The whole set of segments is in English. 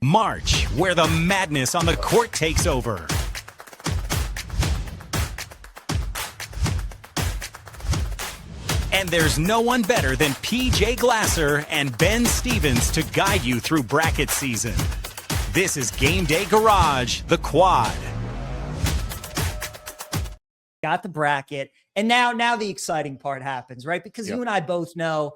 March, where the madness on the court takes over. And there's no one better than PJ Glasser and Ben Stevens to guide you through bracket season. This is Game Day Garage, the quad. Got the bracket, and now the exciting part happens, right? Because you and I both know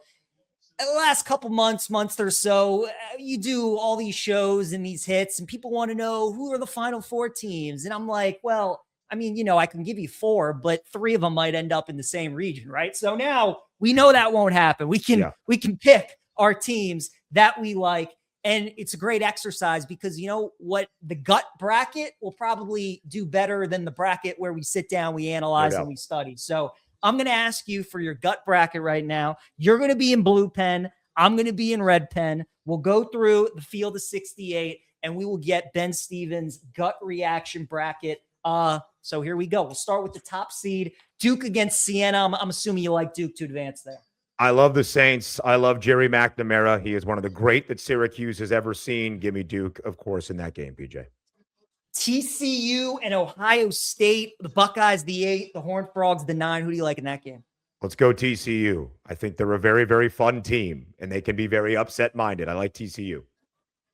the last couple months or so, you do all these shows and these hits, and people want to know who are the Final Four teams. And I'm like, well, I mean, I can give you 4, but 3 of them might end up in the same region, right? So now we know that won't happen. We can pick our teams that we like. And it's a great exercise because you know what? The gut bracket will probably do better than the bracket where we sit down, we analyze, and we study. So I'm going to ask you for your gut bracket right now. You're going to be in blue pen. I'm going to be in red pen. We'll go through the field of 68, and we will get Ben Stevens' gut reaction bracket. So here we go. We'll start with the top seed, Duke against Siena. I'm assuming you like Duke to advance there. I love the Saints. I love Jerry McNamara. He is one of the great that Syracuse has ever seen. Give me Duke, of course, in that game, PJ. TCU and Ohio State. The Buckeyes, the 8. The Horned Frogs, the 9. Who do you like in that game? Let's go TCU. I think they're a very, very fun team, and they can be very upset-minded. I like TCU.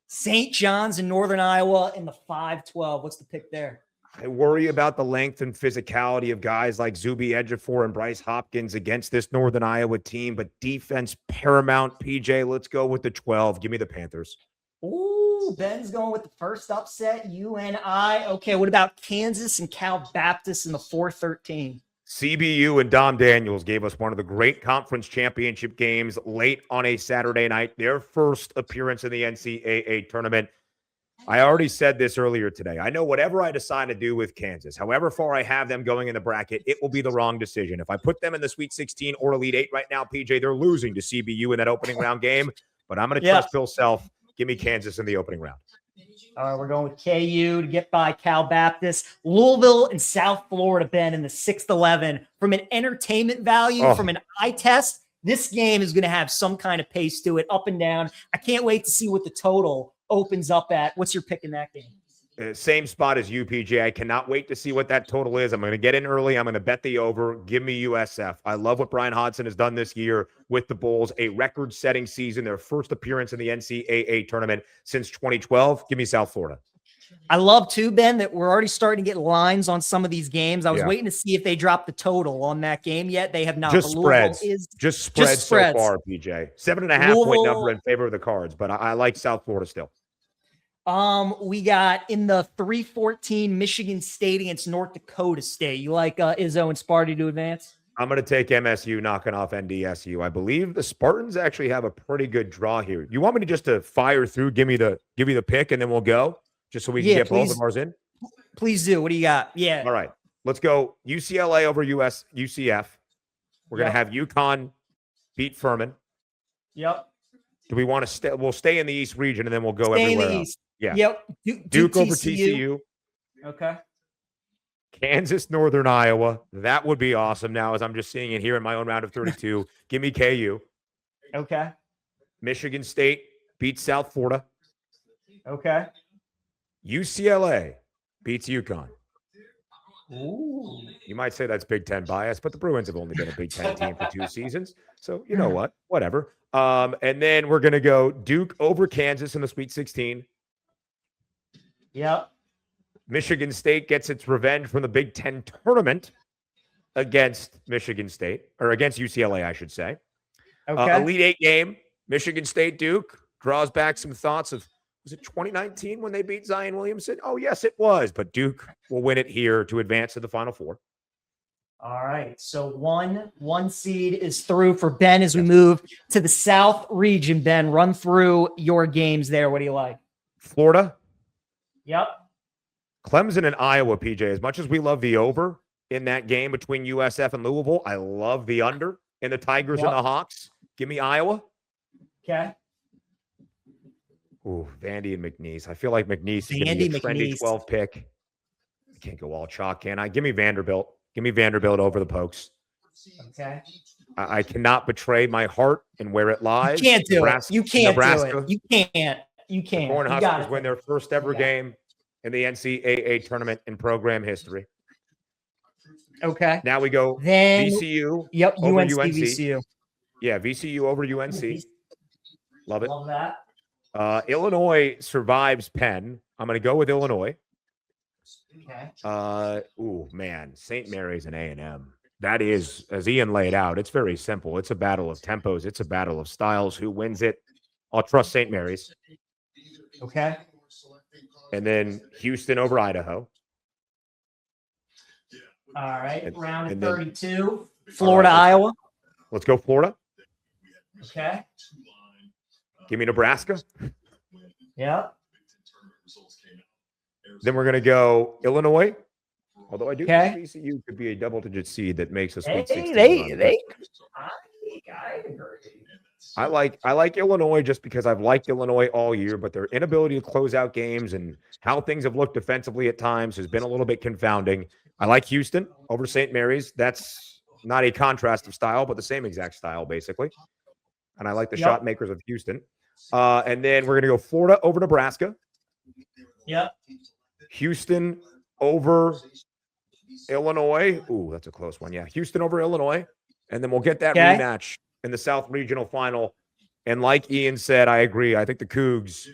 St. John's in Northern Iowa in the 5-12. What's the pick there? I worry about the length and physicality of guys like Zuby Ejiofor and Bryce Hopkins against this Northern Iowa team, but defense paramount. PJ, let's go with the 12. Give me the Panthers. Ooh, Ben's going with the first upset. UNI. Okay, what about Kansas and Cal Baptist in the 4-13? CBU and Dom Daniels gave us one of the great conference championship games late on a Saturday night, their first appearance in the NCAA tournament. I already said this earlier today. I know whatever I decide to do with Kansas, however far I have them going in the bracket, it will be the wrong decision. If I put them in the Sweet 16 or Elite 8 right now, PJ, they're losing to CBU in that opening round game. But I'm going to trust Bill Self. Give me Kansas in the opening round. All right, we're going with KU to get by Cal Baptist. Louisville and South Florida, Ben, in the 6-11. From an entertainment value, from an eye test, this game is going to have some kind of pace to it, up and down. I can't wait to see what the total opens up at. What's your pick in that game? Same spot as you, PJ. I cannot wait to see what that total is. I'm going to get in early. I'm going to bet the over. Give me USF. I love what Brian Hodgson has done this year with the Bulls. A record-setting season, their first appearance in the NCAA tournament since 2012. Give me South Florida. I love, too, Ben, that we're already starting to get lines on some of these games. I was waiting to see if they dropped the total on that game yet. They have not. Just spreads. Just spreads so far, PJ. 7.5 point number in favor of the Cards, but I like South Florida still. We got in the 3-14 Michigan State against North Dakota State. You like Izzo and Sparty to advance? I'm going to take MSU knocking off NDSU. I believe the Spartans actually have a pretty good draw here. You want me to just to fire through, give me the pick, and then we'll go, just so we can get both of ours in? Please do. What do you got? Yeah. All right. Let's go UCLA over UCF. We're going to have UConn beat Furman. Yep. Do we want to stay? We'll stay in the East region, and then we'll go everywhere else. Yeah. Yep. Duke over TCU. Okay. Kansas, Northern Iowa. That would be awesome now, as I'm just seeing it here in my own round of 32. Give me KU. Okay. Michigan State beats South Florida. Okay. UCLA beats UConn. Ooh. You might say that's Big Ten bias, but the Bruins have only been a Big Ten team for 2 seasons. So you know what? Whatever. And then we're going to go Duke over Kansas in the Sweet 16. Yep. Michigan State gets its revenge from the Big Ten tournament against Michigan State, or against UCLA, I should say. Okay. Elite 8 game, Michigan State Duke draws back some thoughts of, was it 2019 when they beat Zion Williamson? Oh, yes, it was. But Duke will win it here to advance to the Final Four. All right. So one seed is through for Ben as we move to the South region. Ben, run through your games there. What do you like? Florida. Yep. Clemson and Iowa, PJ. As much as we love the over in that game between USF and Louisville, I love the under in the Tigers and the Hawks. Give me Iowa. Okay. Ooh, Vandy and McNeese. I feel like McNeese is going to be a trendy 12 pick. I can't go all chalk, can I? Give me Vanderbilt. Give me Vanderbilt over the Pokes. Okay. I cannot betray my heart and where it lies. You can't do it. You can't do it. You can't. You The can. You got Cornhuskers it. win their first ever game in the NCAA tournament in program history. Okay. Now we go Then VCU over over UNC. VCU. Yeah, VCU over UNC. Love it. Love that. Illinois survives Penn. I'm going to go with Illinois. Okay. Man, St. Mary's and A&M. That is, as Ian laid out, it's very simple. It's a battle of tempos. It's a battle of styles. Who wins it? I'll trust St. Mary's. Okay. And then Houston over Idaho. All right. And- Round of and then- 32. Florida, Iowa. Let's go Florida. Okay. Give me Nebraska. Yep. Then we're going to go Illinois. Although I do Okay. think VCU could be a double-digit seed that makes a Sweet Hey, 16 they run. I agree. I like Illinois just because I've liked Illinois all year, but their inability to close out games and how things have looked defensively at times has been a little bit confounding. I like Houston over St. Mary's. That's not a contrast of style, but the same exact style, basically. And I like the shot makers of Houston. And then we're going to go Florida over Nebraska. Yep. Houston over Illinois. Ooh, that's a close one. Yeah, Houston over Illinois. And then we'll get that rematch in the South Regional Final. And like Ian said, I agree. I think the Cougs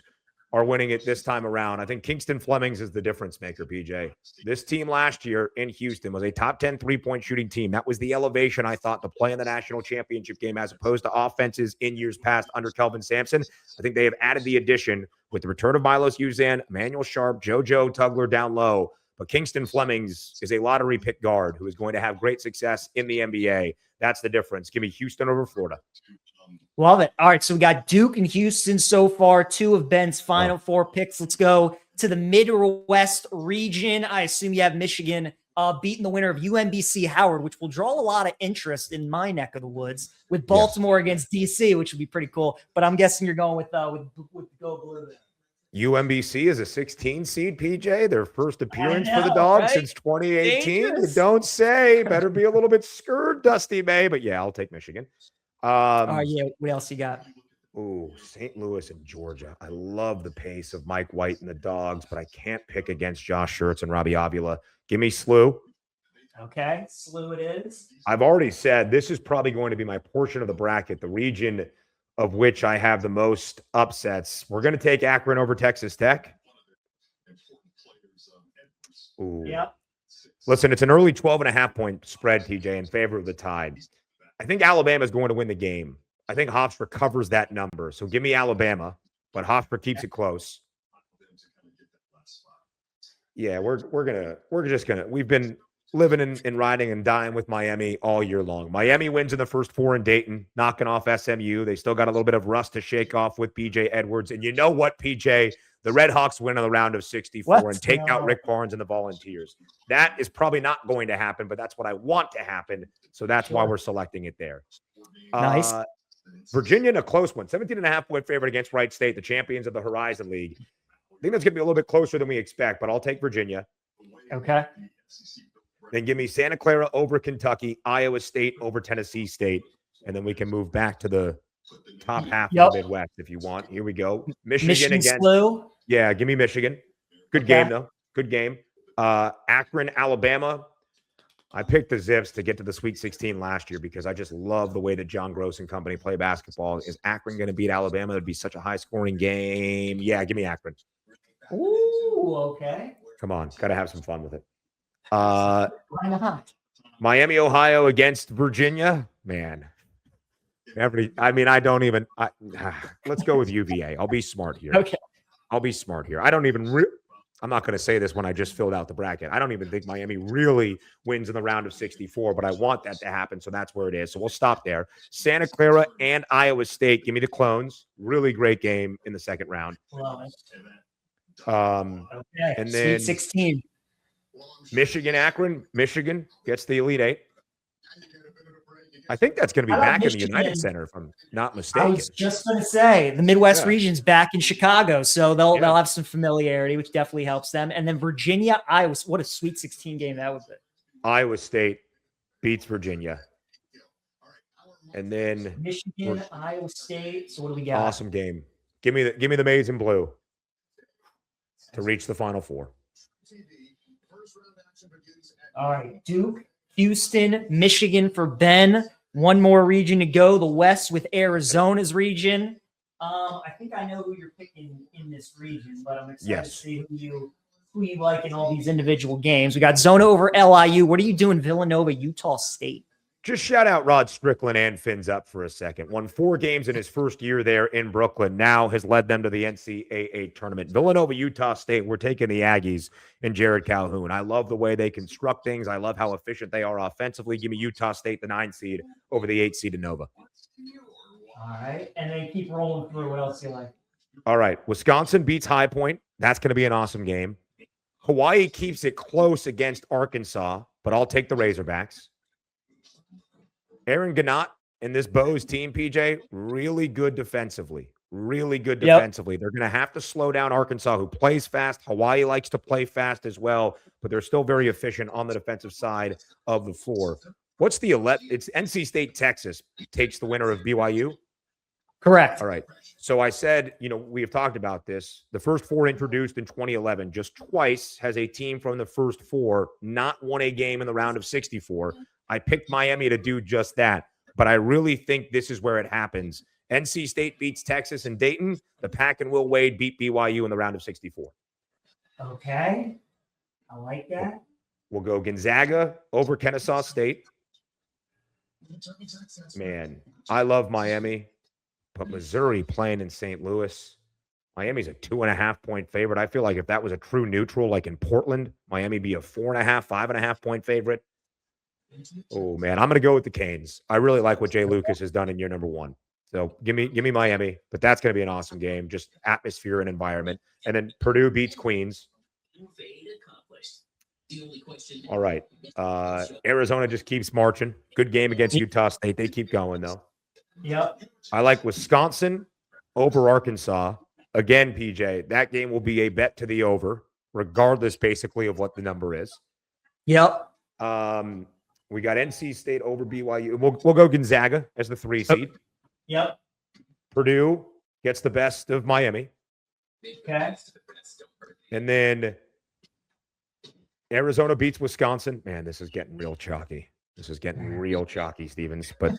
are winning it this time around. I think Kingston Flemings is the difference maker, PJ. This team last year in Houston was a top 10 three-point shooting team. That was the elevation, I thought, to play in the national championship game as opposed to offenses in years past under Kelvin Sampson. I think they have added the addition with the return of Milos Uzan, Emmanuel Sharp, JoJo Tugler down low. But Kingston Flemings is a lottery pick guard who is going to have great success in the NBA. That's the difference. Give me Houston over Florida. Love it. All right. So we got Duke and Houston so far, two of Ben's final four picks. Let's go to the Midwest region. I assume you have Michigan beating the winner of UMBC Howard, which will draw a lot of interest in my neck of the woods with Baltimore against DC, which would be pretty cool. But I'm guessing you're going with Go Blue. UMBC is a 16 seed, PJ. Their first appearance for the know, Dogs right? since 2018. Dangerous. You don't say. Better be a little bit scared, Dusty May. But yeah, I'll take Michigan. Yeah. What else you got? Ooh, St. Louis and Georgia. I love the pace of Mike White and the Dogs, but I can't pick against Josh Schertz and Robbie Avila. Give me SLU. Okay, SLU it is. I've already said this is probably going to be my portion of the bracket, the region of which I have the most upsets. We're going to take Akron over Texas Tech. Ooh. Yep. Listen, it's an early 12.5-point spread, TJ, in favor of the Tide. I think Alabama is going to win the game. I think Hofstra covers that number. So give me Alabama, but Hofstra keeps it close. Yeah, we've been living and riding and dying with Miami all year long. Miami wins in the first four in Dayton, knocking off SMU. They still got a little bit of rust to shake off with PJ Edwards. And you know what, PJ? The Red Hawks win in the round of 64 and take out Rick Barnes and the Volunteers. That is probably not going to happen, but that's what I want to happen. So that's why we're selecting it there. Nice. Virginia in a close one, 17.5-point favorite against Wright State, the champions of the Horizon League. I think that's going to be a little bit closer than we expect, but I'll take Virginia. Okay. Then give me Santa Clara over Kentucky, Iowa State over Tennessee State, and then we can move back to the top half of the Midwest if you want. Here we go. Michigan against SLU. Yeah, give me Michigan. Good game, though. Good game. Akron, Alabama. I picked the Zips to get to the Sweet 16 last year because I just love the way that John Gross and company play basketball. Is Akron going to beat Alabama? That'd be such a high-scoring game. Yeah, give me Akron. Ooh, okay. Come on. Got to have some fun with it. Why not? Miami, Ohio against Virginia. Man. Let's go with UVA. I'll be smart here. Okay. I'll be smart here. I'm not going to say this when I just filled out the bracket. I don't even think Miami really wins in the round of 64, but I want that to happen, so that's where it is. So we'll stop there. Santa Clara and Iowa State. Give me the Clones. Really great game in the second round. Love it. And then Sweet 16. Michigan, Akron. Michigan gets the Elite Eight. I think that's going to be back in the United Center, if I'm not mistaken. I was just going to say the Midwest region's back in Chicago, so they'll have some familiarity, which definitely helps them. And then Virginia, Iowa. What a Sweet 16 game that would be. Iowa State beats Virginia, and then Michigan, Iowa State. So what do we got? Awesome game. Give me the maize and blue to reach the Final Four. All right, Duke, Houston, Michigan for Ben. One more region to go, the West with Arizona's region. I think I know who you're picking in this region, but I'm excited to see who you like in all these individual games. We got Zona over LIU. What are you doing, Villanova, Utah State? Just shout out Rod Strickland and Fins up for a second. Won 4 games in his first year there in Brooklyn. Now has led them to the NCAA tournament. Villanova, Utah State, we're taking the Aggies and Jared Calhoun. I love the way they construct things. I love how efficient they are offensively. Give me Utah State, the 9 seed, over the 8 seed in Nova. All right. And then keep rolling through. What else do you like? All right. Wisconsin beats High Point. That's going to be an awesome game. Hawaii keeps it close against Arkansas, but I'll take the Razorbacks. Aaron Gannott and this Bows team, PJ, really good defensively. Really good defensively. Yep. They're going to have to slow down Arkansas, who plays fast. Hawaii likes to play fast as well, but they're still very efficient on the defensive side of the floor. What's the 11? It's NC State, Texas takes the winner of BYU. Correct. All right. So I said, we have talked about this. The first 4 introduced in 2011, just twice has a team from the first 4 not won a game in the round of 64. I picked Miami to do just that, but I really think this is where it happens. NC State beats Texas and Dayton. The Pack and Will Wade beat BYU in the round of 64. Okay. I like that. We'll go Gonzaga over Kennesaw State. Man, I love Miami, but Missouri playing in St. Louis. Miami's a 2.5-point favorite. I feel like if that was a true neutral, like in Portland, Miami be a 4.5, 5.5-point favorite. Oh man, I'm going to go with the Canes. I really like what Jay Lucas has done in year number 1. So give me Miami, but that's going to be an awesome game, just atmosphere and environment. And then Purdue beats Queens. All right. Arizona just keeps marching. Good game against Utah State. They keep going though. Yep. I like Wisconsin over Arkansas. Again, PJ, that game will be a bet to the over, regardless basically of what the number is. Yep. We got NC State over BYU. We'll go Gonzaga as the 3 seed. Yep. Purdue gets the best of Miami. Okay. And then Arizona beats Wisconsin. Man, this is getting real chalky. Stevens. But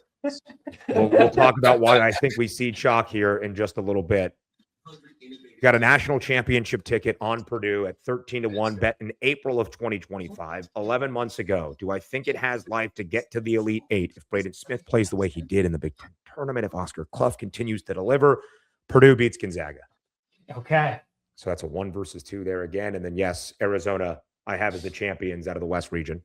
we'll talk about why I think we see chalk here in just a little bit. Got a national championship ticket on Purdue at 13-1, bet in April of 2025, 11 months ago. Do I think it has life to get to the Elite 8 if Braden Smith plays the way he did in the Big Ten tournament? If Oscar Clough continues to deliver, Purdue beats Gonzaga. Okay. So that's a 1 versus 2 there again. And then, yes, Arizona I have as the champions out of the West region.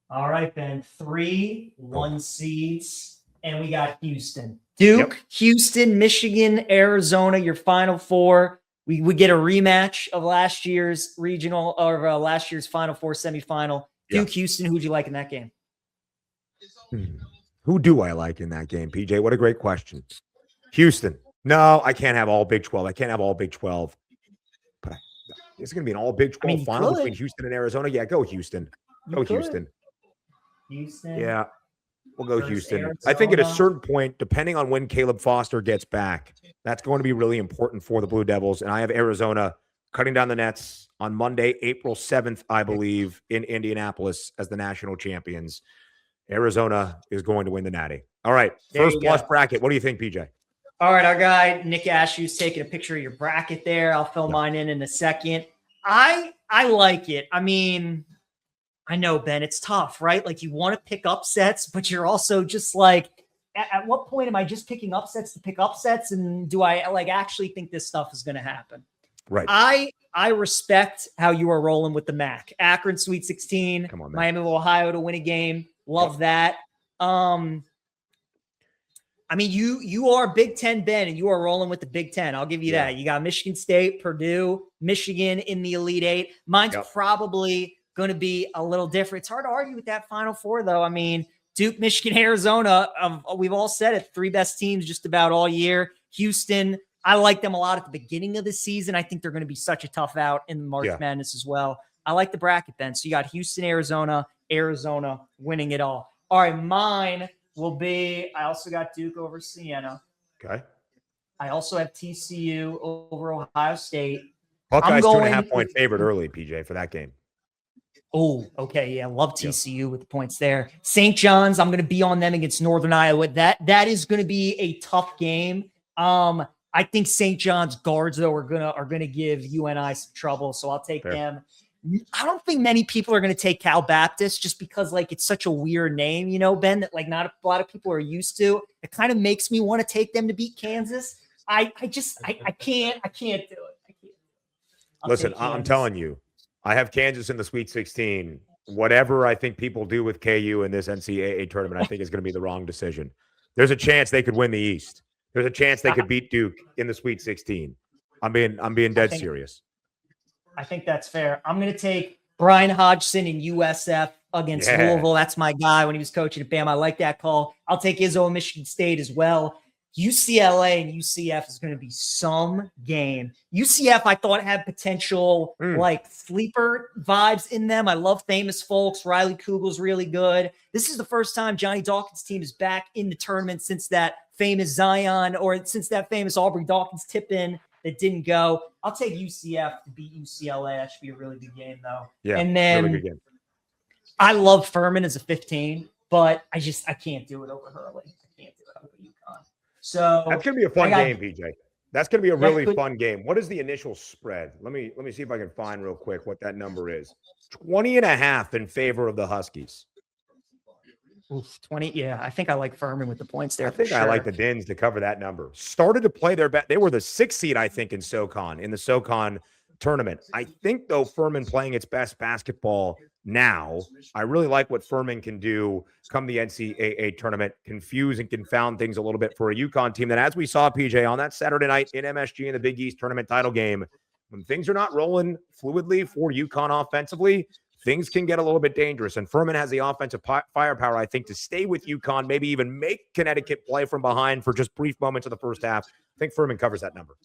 All right, then. 3 1 seeds, and we got Houston. Duke, Houston, Michigan, Arizona, your Final Four. We get a rematch of last year's regional or last year's Final Four semifinal. Duke, Houston, who'd you like in that game? Who do I like in that game, PJ? What a great question. Houston. No, I can't have all Big 12. I can't have all Big 12. But it's going to be an all Big 12 final between Houston and Arizona. Yeah, go Houston. Houston. Houston. Yeah. We'll go Houston. Arizona. I think at a certain point, depending on when Caleb Foster gets back, that's going to be really important for the Blue Devils. And I have Arizona cutting down the nets on Monday, April 7th, I believe, in Indianapolis as the national champions. Arizona is going to win the Natty. All right. First plus bracket. What do you think, PJ? All right. Our guy, Nick Ashew's taking a picture of your bracket there. I'll fill mine in a second. I like it. I mean, I know, Ben, it's tough, right? Like you want to pick upsets, but you're also just like, at what point am I just picking upsets to pick upsets? And do I like actually think this stuff is going to happen? Right. I respect how you are rolling with the MAC. Akron Sweet 16, come on, Miami of Ohio to win a game. Love that. I mean, you are Big Ten, Ben, and you are rolling with the Big Ten. I'll give you that. You got Michigan State, Purdue, Michigan in the Elite 8. Mine's probably going to be a little different. It's hard to argue with that Final Four, though. I mean, Duke, Michigan, Arizona, we've all said it, 3 best teams just about all year. Houston, I like them a lot at the beginning of the season. I think they're going to be such a tough out in March Madness as well. I like the bracket, Ben. So you got Houston, Arizona winning it all. All right, mine will be, I also got Duke over Siena. Okay. I also have TCU over Ohio State. Buckeyes I'm 2.5 point with, favorite early, PJ, for that game. Oh, okay. Yeah. Love TCU with the points there. St. John's, I'm going to be on them against Northern Iowa. That is going to be a tough game. I think St. John's guards, though, are gonna give UNI some trouble. So I'll take them. I don't think many people are going to take Cal Baptist just because like it's such a weird name, Ben, that like not a lot of people are used to. It kind of makes me want to take them to beat Kansas. I can't do it. I can't. Listen, I'm telling you, I have Kansas in the Sweet 16. Whatever I think people do with KU in this NCAA tournament, I think is going to be the wrong decision. There's a chance they could win the East. There's a chance they could beat Duke in the Sweet 16. I'm being dead serious. I think that's fair. I'm going to take Brian Hodgson in USF against Louisville. That's my guy when he was coaching at Bama. I like that call. I'll take Izzo and Michigan State as well. UCLA and UCF is going to be some game. UCF, I thought, had potential like sleeper vibes in them. I love famous folks. Riley Kugel's really good. This is the first time Johnny Dawkins' team is back in the tournament since that famous Zion or since that famous Aubrey Dawkins tip-in that didn't go. I'll take UCF to beat UCLA. That should be a really good game, though. Yeah, and then really good game. I love Furman as a 15, but I can't do it over Hurley. I can't do it over UConn. So that's going to be a fun game, PJ. That's going to be a really fun game. What is the initial spread? Let me see if I can find real quick what that number is. 20.5 in favor of the Huskies. Oof, 20. Yeah, I think I like Furman with the points there. I think I like the Dins to cover that number. Started to play their best. They were the 6th seed, I think, in the SoCon tournament. I think, though, Furman playing its best basketball now. I really like what Furman can do come the NCAA tournament, confuse and confound things a little bit for a UConn team that, as we saw, PJ, on that Saturday night in MSG in the Big East tournament title game, when things are not rolling fluidly for UConn offensively, things can get a little bit dangerous. And Furman has the offensive firepower, I think, to stay with UConn, maybe even make Connecticut play from behind for just brief moments of the first half. I think Furman covers that number.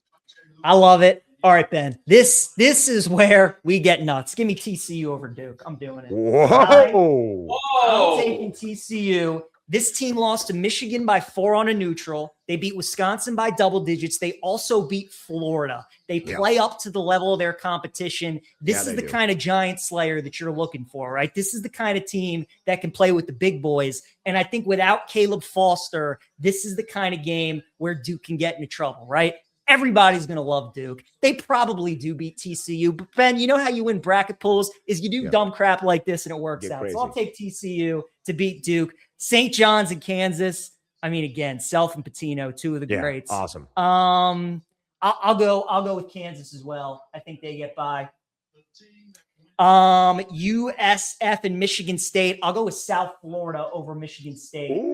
I love it. All right, Ben. This is where we get nuts. Give me TCU over Duke. I'm doing it. Whoa. I'm taking TCU. This team lost to Michigan by 4 on a neutral. They beat Wisconsin by double digits. They also beat Florida. They play up to the level of their competition. This is the kind of giant slayer that you're looking for, right? This is the kind of team that can play with the big boys. And I think without Caleb Foster, this is the kind of game where Duke can get into trouble, right? Everybody's going to love Duke. They probably do beat TCU. But, Ben, you know how you win bracket pools is you do dumb crap like this and it works out. Crazy. So I'll take TCU to beat Duke. St. John's and Kansas. I mean, again, Self and Patino, 2 of the greats. Awesome. I'll go with Kansas as well. I think they get by. USF and Michigan State. I'll go with South Florida over Michigan State. Ooh.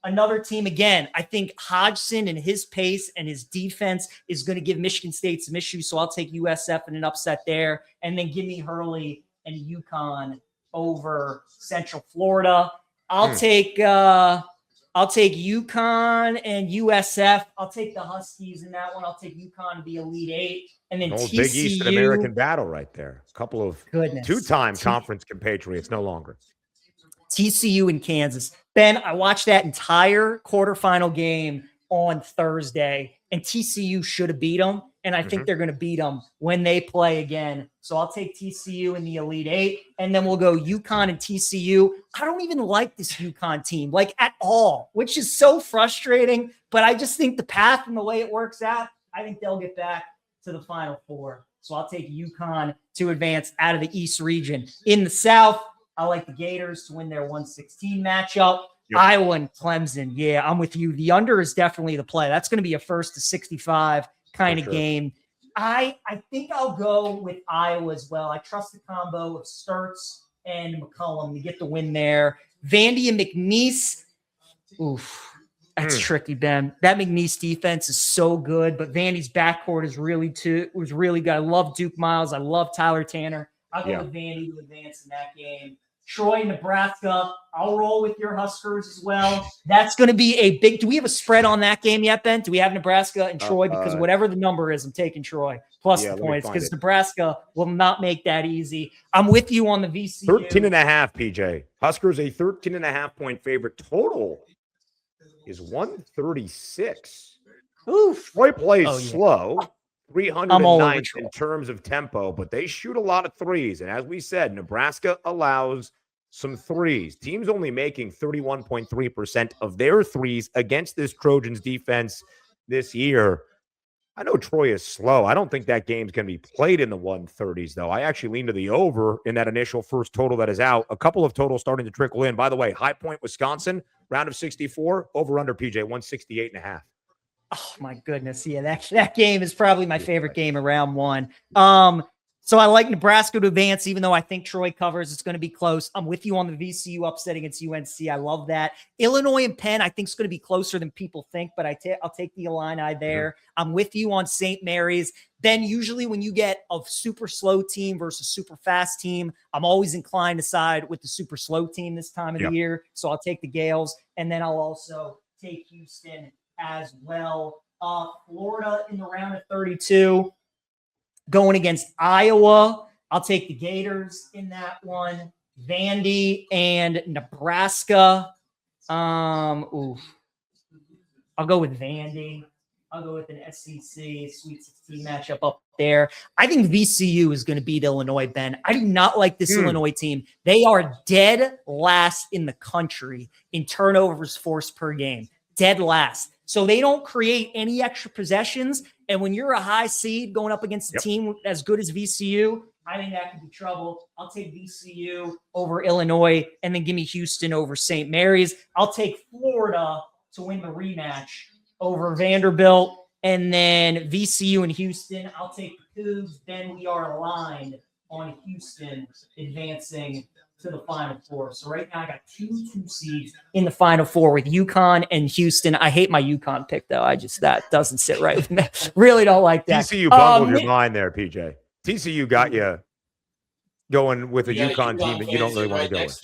Another team again. I think Hodgson and his pace and his defense is going to give Michigan State some issues. So I'll take USF and an upset there, and then give me Hurley and UConn over Central Florida. I'll take UConn and USF. I'll take the Huskies in that one. I'll take UConn to be Elite 8, and then TCU. Big East American battle right there. A couple of two-time conference compatriots no longer. TCU and Kansas. Ben, I watched that entire quarterfinal game on Thursday, and TCU should have beat them, and I think they're going to beat them when they play again. So I'll take TCU in the Elite 8, and then we'll go UConn and TCU. I don't even like this UConn team, like at all, which is so frustrating, but I just think the path and the way it works out, I think they'll get back to the Final Four. So I'll take UConn to advance out of the East region. In the South, I like the Gators to win their 116 matchup. Yep. Iowa and Clemson. Yeah, I'm with you. The under is definitely the play. That's going to be a 1st to 65 kind of game. I think I'll go with Iowa as well. I trust the combo of Sturts and McCollum to get the win there. Vandy and McNeese. Oof. That's tricky, Ben. That McNeese defense is so good, but Vandy's backcourt is really good. I love Duke Miles. I love Tyler Tanner. I'll go with Vandy to advance in that game. Troy, Nebraska. I'll roll with your Huskers as well. That's going to be a big – do we have a spread on that game yet, Ben? Do we have Nebraska and Troy? Because whatever the number is, I'm taking Troy plus the points because Nebraska will not make that easy. I'm with you on the VCU. 13.5, PJ. Huskers a 13.5 point favorite. Total is 136. Oof. Troy plays Oh, yeah. slow, I'm all over 309th Troy. in terms of tempo, but they shoot a lot of threes. And as we said, Nebraska allows some threes. Teams only making 31.3% of their threes against this Trojans defense this year. I know Troy is slow. I don't think that game's going to be played in the 130s, though. I actually lean to the over in that initial first total that is out. A couple of totals starting to trickle in. By the way, High Point, Wisconsin, round of 64, over under PJ, 168.5. Oh my goodness. Yeah, that game is probably my favorite game of round one. So I like Nebraska to advance, even though I think Troy covers. It's going to be close. I'm with you on the VCU upset against UNC. I love that. Illinois and Penn, I think is going to be closer than people think, but I'll take the Illini there. I'm with you on St. Mary's. Then usually when you get a super slow team versus super fast team, I'm always inclined to side with the super slow team this time of the year. So I'll take the Gales, and then I'll also take Houston as well. Florida in the round of 32 going against Iowa. I'll take the Gators in that one. Vandy and Nebraska. I'll go with Vandy. I'll go with an SEC Sweet 16 matchup up there. I think VCU is going to beat Illinois, Ben. I do not like this Illinois team. They are dead last in the country in turnovers forced per game. Dead last. So they don't create any extra possessions. And when you're a high seed going up against a team as good as VCU, I think that could be trouble. I'll take VCU over Illinois, and then give me Houston over St. Mary's. I'll take Florida to win the rematch over Vanderbilt, and then VCU and Houston. I'll take the Cougs. Then we are aligned on Houston advancing to the Final Four. So right now I got two seeds in the Final Four with UConn and Houston. I hate my UConn pick, though. That doesn't sit right with me. Really don't like that. TCU bungled your mind there, PJ. TCU got you going with a UConn team that you don't really want to go with.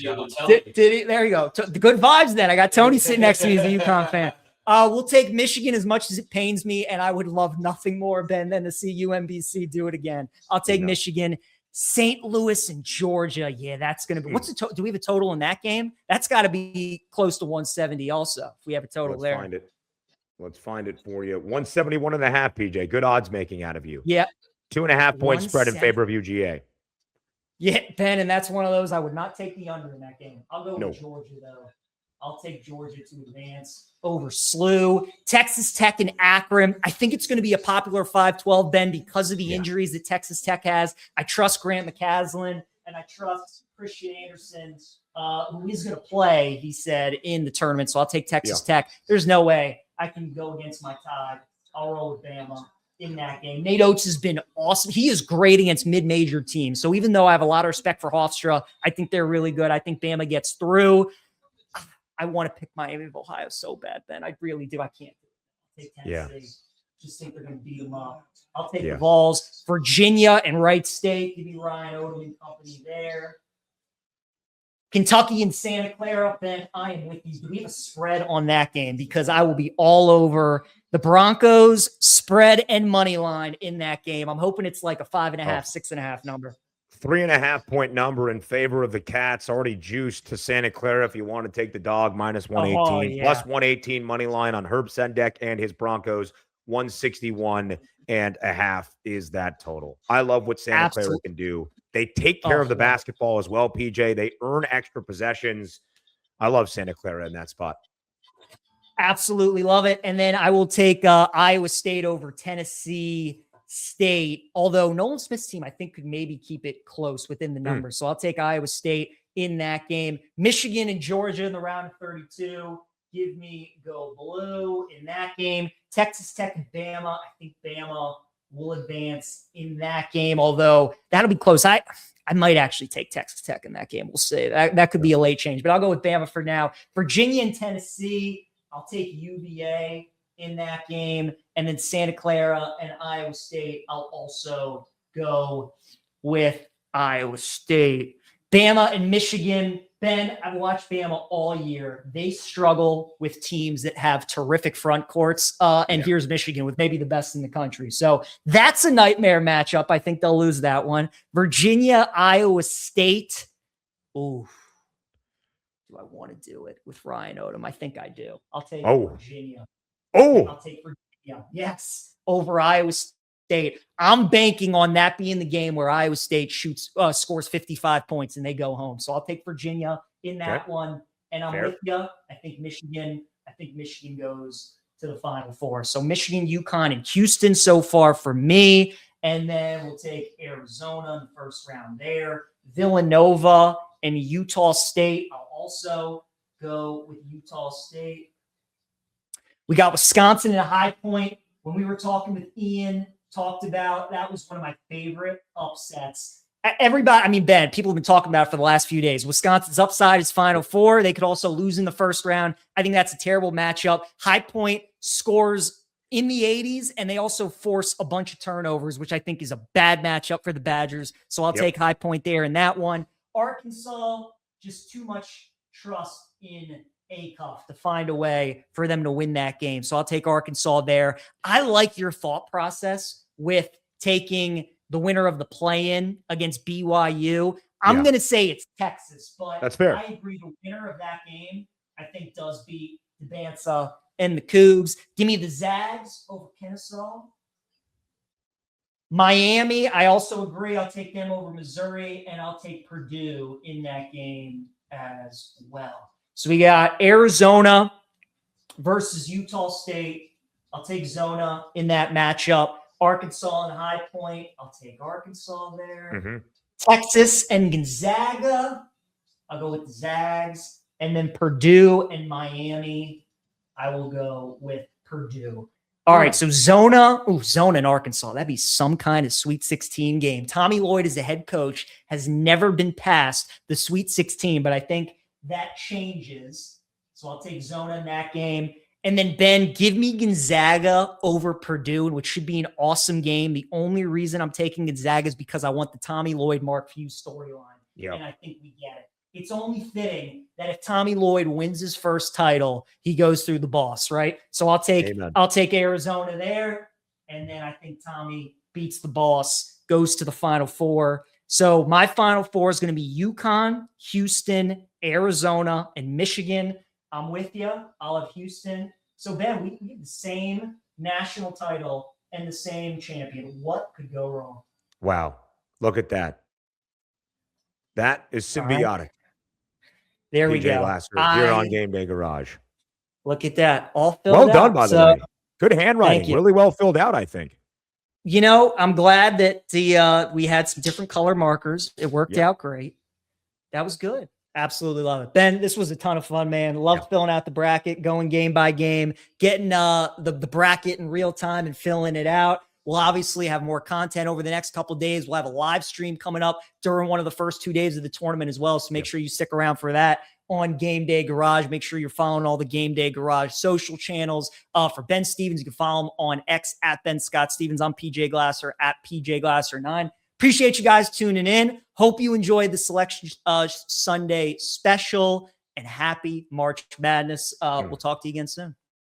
Did he? There you go. The good vibes then. I got Tony sitting next to me as a UConn fan. We'll take Michigan as much as it pains me, and I would love nothing more, Ben, than to see UMBC do it again. I'll take Michigan. St. Louis and Georgia. Yeah, that's going to be. What's the do we have a total in that game? That's got to be close to 170 also, if we have a total there. Let's find it for you. 171.5, PJ. Good odds making out of you. Yeah. 2.5 point spread in favor of UGA. Yeah, Ben, and that's one of those I would not take the under in that game. I'll go with Georgia, though. I'll take Georgia to advance over SLU. Texas Tech and Akron. I think it's going to be a popular 5-12, Ben, because of the injuries that Texas Tech has. I trust Grant McCaslin, and I trust Christian Anderson, who is going to play, he said, in the tournament. So I'll take Texas Tech. There's no way I can go against my tide. I'll roll with Bama in that game. Nate Oates has been awesome. He is great against mid-major teams. So even though I have a lot of respect for Hofstra, I think they're really good. I think Bama gets through. I want to pick Miami of Ohio so bad, Ben. I really do. I can't take Tennessee. Just think they're going to beat them up. I'll take the Vols. Virginia and Wright State. Give me Ryan Odom and company there. Kentucky and Santa Clara, Ben, I am with you. Do we have a spread on that game? Because I will be all over the Broncos spread and money line in that game. I'm hoping it's like a 5.5, 6.5 number. 3.5 point number in favor of the Cats. Already juiced to Santa Clara if you want to take the dog, minus 118. Plus 118 money line on Herb Sendek and his Broncos. 161.5 is that total. I love what Santa Clara can do. They take care of the basketball as well, PJ. They earn extra possessions. I love Santa Clara in that spot. Absolutely love it. And then I will take Iowa State over Tennessee State, although Nolan Smith's team, I think, could maybe keep it close within the number. So I'll take Iowa State in that game. Michigan and Georgia in the round of 32. Give me go blue in that game. Texas Tech and Bama. I think Bama will advance in that game, although that'll be close. I might actually take Texas Tech in that game. We'll see. That could be a late change, but I'll go with Bama for now. Virginia and Tennessee. I'll take UVA in that game. And then Santa Clara and Iowa State, I'll also go with Iowa State. Bama and Michigan. Ben, I've watched Bama all year. They struggle with teams that have terrific front courts. Here's Michigan with maybe the best in the country. So that's a nightmare matchup. I think they'll lose that one. Virginia, Iowa State. Ooh. Do I want to do it with Ryan Odom? I think I do. I'll take Virginia. I'll take Virginia Yeah. Yes. Over Iowa State. I'm banking on that being the game where Iowa State scores 55 points and they go home. So I'll take Virginia in that one. And I'm with you. I think Michigan goes to the Final Four. So Michigan, UConn, and Houston so far for me. And then we'll take Arizona in the first round there. Villanova and Utah State. I'll also go with Utah State. We got Wisconsin at a High Point. When we were talking with Ian, talked about, that was one of my favorite upsets. Everybody, I mean, Ben, people have been talking about it for the last few days. Wisconsin's upside is Final Four. They could also lose in the first round. I think that's a terrible matchup. High Point scores in the 80s, and they also force a bunch of turnovers, which I think is a bad matchup for the Badgers. So I'll take High Point there in that one. Arkansas, just too much trust in Acuff to find a way for them to win that game. So I'll take Arkansas there. I like your thought process with taking the winner of the play-in against BYU. I'm going to say it's Texas, but that's fair. I agree. The winner of that game, I think, does beat the Bansa and the Cougs. Give me the Zags over Kennesaw. Miami, I also agree. I'll take them over Missouri, and I'll take Purdue in that game as well. So we got Arizona versus Utah State. I'll take Zona in that matchup. Arkansas and High Point. I'll take Arkansas there. Texas and Gonzaga. I'll go with the Zags. And then Purdue and Miami. I will go with Purdue. All right, so Zona and Arkansas. That'd be some kind of Sweet 16 game. Tommy Lloyd as a head coach has never been past the Sweet 16, but I think that changes. So I'll take Zona in that game. And then, Ben, give me Gonzaga over Purdue, which should be an awesome game. The only reason I'm taking Gonzaga is because I want the Tommy Lloyd, Mark Few storyline. And I think we get it. It's only fitting that if Tommy Lloyd wins his first title, he goes through the boss, right? So I'll take Arizona there. And then I think Tommy beats the boss, goes to the Final Four. So my Final Four is going to be UConn, Houston, Arizona, and Michigan. I'm with you. I'll have Houston. So, Ben, we get the same national title and the same champion. What could go wrong? Wow. Look at that. That is symbiotic. Right. There we go. Here on Game Day Garage. Look at that. All filled out. Well done, out. by the way. Good handwriting. Really well filled out, I think. You know, I'm glad that we had some different color markers. It worked out great. That was good. Absolutely love it. Ben, this was a ton of fun, man. Loved filling out the bracket, going game by game, getting the bracket in real time and filling it out. We'll obviously have more content over the next couple of days. We'll have a live stream coming up during one of the first 2 days of the tournament as well. So make sure you stick around for that on Game Day Garage. Make sure you're following all the Game Day Garage social channels. For Ben Stevens, you can follow him on X at Ben Scott Stevens. I'm PJ Glasser at PJ Glasser9. Appreciate you guys tuning in. Hope you enjoyed the Selection Sunday special, and happy March Madness. We'll talk to you again soon.